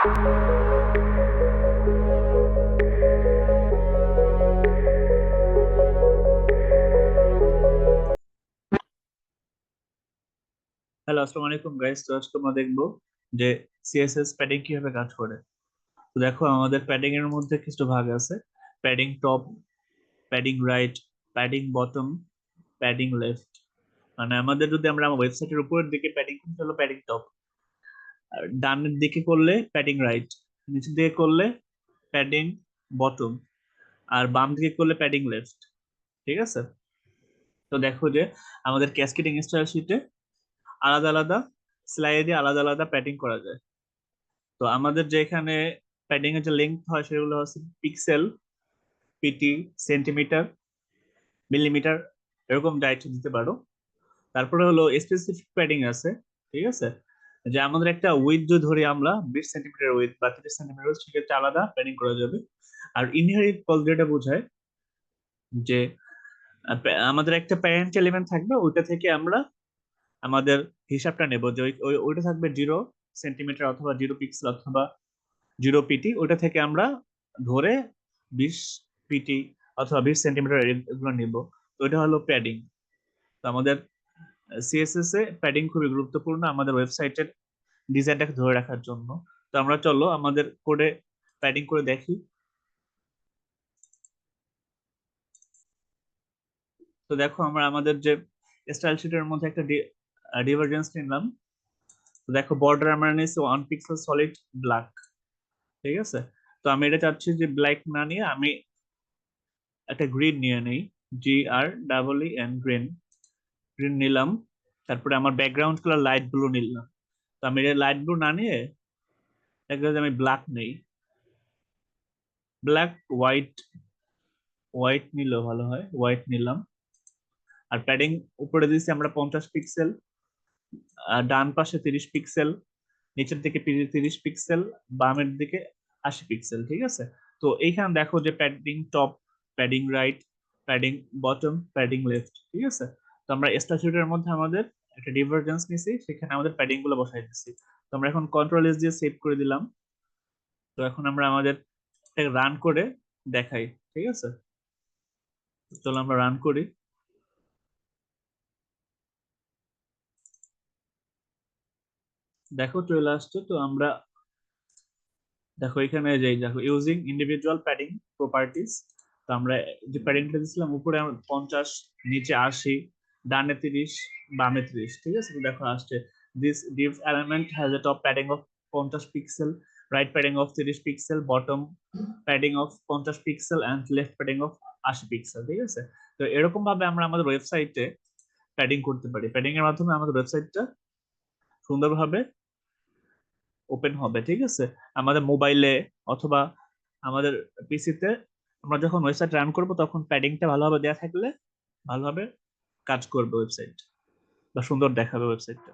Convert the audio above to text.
Hello, আসসালামু আলাইকুম guys. তো আজকে আমরা দেখবো যে সিএসএস প্যাডিং কিভাবে কাজ করে। তো দেখো, আমাদের প্যাডিং এর মধ্যে কিছু ভাগ আছে: padding top, padding right, padding bottom, padding left. মানে আমাদের যদি আমরা আমার ওয়েবসাইটের উপরের দিকে প্যাডিং করতে হলো প্যাডিং টপ, আর ডানের দিকে করলে প্যাডিং রাইট, নিচের দিকে করলে প্যাডিং বটম, আর বাম দিকে করলে প্যাডিং লেফট। ঠিক আছে? তো দেখো যে আমাদের ক্যাসকেডিং স্টাইল শিটে আলাদা আলাদা স্লাইডে আলাদা আলাদা প্যাডিং করা যায়। তো আমাদের যে এখানে প্যাডিং এর যে লেন্থ হয় সেগুলো হচ্ছে পিক্সেল, পিটি, সেন্টিমিটার, মিলিমিটার, এরকম ডাইরেক্ট দিতে পারো। তারপরে হলো স্পেসিফিক প্যাডিং আছে। ঠিক আছে? যে আমাদের একটা উইথ যদি ধরি আমরা 20 সেন্টিমিটার উইথ বা 30 সেন্টিমিটার উইথ, সেক্ষেত্রে আলাদা প্যাডিং করা যাবে। আর ইনহেরিট কল যেটা বোঝায় যে আমাদের একটা প্যারেন্ট এলিমেন্ট থাকবে, ওইটা থেকে আমরা আমাদের হিসাবটা নেব যে ওইটা থাকবে 0 সেন্টিমিটার অথবা 0 পিক্সেল অথবা 0 পিটি। ওটা থেকে আমরা ধরে 20 পিটি অথবা 20 সেন্টিমিটার এগুলো নিব। তো এটা হলো প্যাডিং। তো আমাদের সিএসএস এ প্যাডিং খুবই গুরুত্বপূর্ণ আমাদের ওয়েবসাইটের ডিজাইনটাকে ধরে রাখার জন্য। তো আমরা চলো আমাদের কোডে প্যাডিং করে দেখি। তো দেখো, আমরা আমাদের যে স্টাইল শিটের মধ্যে একটা ডিভারজেন্স নিলাম। তো দেখো, বর্ডার আমরা নিয়েছি 1 পিক্সেল সলিড ব্ল্যাক। ঠিক আছে? তো আমি এটা চাচ্ছি যে ব্ল্যাক না নিয়ে আমি একটা গ্রিন নিয়ে নেই। GR EEN, green. গ্রিন নিলাম। তারপরে আমার ব্যাকগ্রাউন্ড কালার লাইট ব্লু নিলাম। তো আমি এটা লাইট ব্লু না নিয়ে একটা আমি ব্ল্যাক নেই। ব্ল্যাক, হোয়াইট, হোয়াইট নিলেও ভালো হয়, হোয়াইট নিলাম। আর প্যাডিং উপরে দিয়েছি আমরা 50 পিক্সেল, ডান পাশে 30 পিক্সেল, নিচের দিকে 30 পিক্সেল, বামের দিকে 80 পিক্সেল। ঠিক আছে? তো এইখানে দেখো যে padding top, padding right, padding bottom, padding left. ঠিক আছে? তো আমরা স্ট্যাচুটের মধ্যে আমাদের একটা ডিভারজেন্স নিছি, সেখানে আমাদের প্যাডিং গুলো বসাই দিচ্ছি। তো আমরা এখন কন্ট্রোল এস দিয়ে সেভ করে দিলাম। তো এখন আমরা আমাদের রান করে দেখাই। ঠিক আছে? চলো আমরা রান করি। দেখো চলে আসছে। তো আমরা দেখো এখানে যে দেখো ইউজিং ইন্ডিভিজুয়াল প্যাডিং প্রপার্টিজ। তো আমরা যে প্যাডিংটা দিয়েছিলাম উপরে আমরা 50, নিচে 80, ডানে 30, বামে 30। ঠিক আছে? তো দেখো আসছে, this div element has a top padding of 50 pixel, right padding of 30 pixel, bottom padding of 50 pixel and left padding of 80 pixel. ঠিক আছে? তো এরকম ভাবে আমরা আমাদের ওয়েবসাইটে প্যাডিং করতে পারি। প্যাডিং এর মাধ্যমে আমাদের ওয়েবসাইটটা সুন্দরভাবে ওপেন হবে। ঠিক আছে? আমাদের মোবাইলে অথবা আমাদের পিসিতে আমরা যখন ওয়েবসাইট রান করব তখন প্যাডিংটা ভালোভাবে দেওয়া থাকলে ভালোভাবে কাজ করবে ওয়েবসাইট, বা সুন্দর দেখাবে ওয়েবসাইটটা।